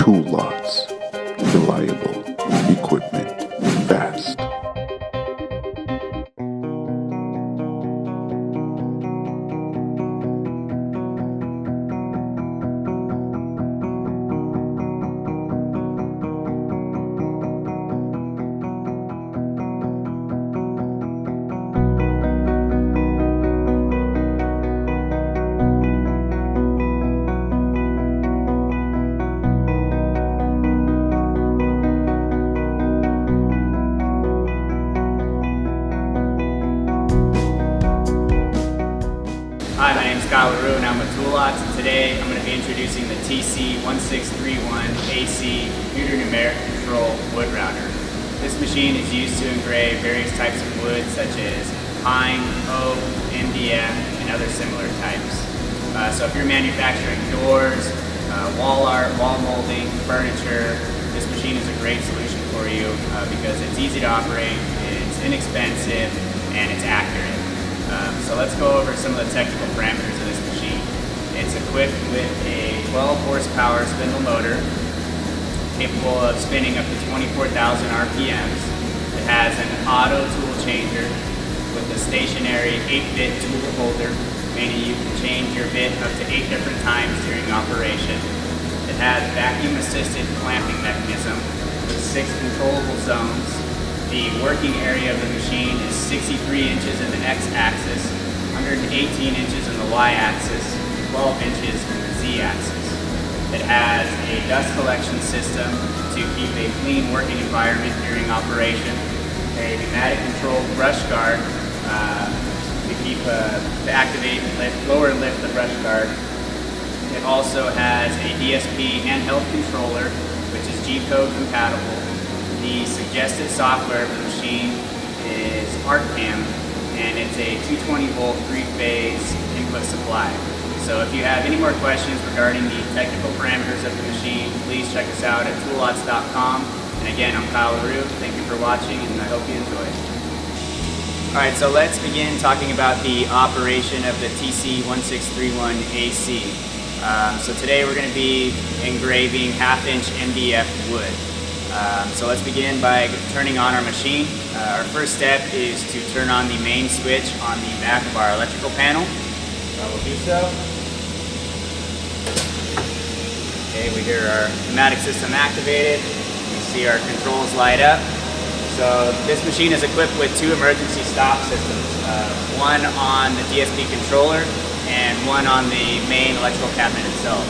Tool Lots. Reliable equipment fast. Hi, my name is Kyle LaRue and I'm with Tool Lots, and today I'm going to be introducing the TC1631AC computer numeric control wood router. This machine is used to engrave various types of wood such as pine, oak, MDF, and other similar types. So if you're manufacturing doors, wall art, wall molding, furniture, this machine is a great solution for you because it's easy to operate, it's inexpensive, and it's accurate. So let's go over some of the technical parameters of this machine. It's equipped with a 12 horsepower spindle motor capable of spinning up to 24,000 RPMs. It has an auto tool changer with a stationary 8-bit tool holder, meaning you can change your bit up to 8 different times during operation. It has vacuum assisted clamping mechanism with 6 controllable zones. The working area of the machine is 63 inches in the x-axis, 118 inches in the y-axis, 12 inches in the z-axis. It has a dust collection system to keep a clean working environment during operation, a pneumatic controlled brush guard to activate, lower and lift the brush guard. It also has a DSP handheld controller, which is G-code compatible. The suggested software of the machine is ArcCam, and it's a 220 volt 3-phase input supply. So if you have any more questions regarding the technical parameters of the machine, please check us out at toollots.com. And again, I'm Kyle LaRue. Thank you for watching, and I hope you enjoy. Alright, so let's begin talking about the operation of the TC1631AC. So today we're going to be engraving 1/2-inch MDF wood. So let's begin by turning on our machine. Our first step is to turn on the main switch on the back of our electrical panel. So we'll do so. Okay, we hear our pneumatic system activated. We see our controls light up. So this machine is equipped with 2 emergency stop systems. One on the DSP controller and one on the main electrical cabinet itself.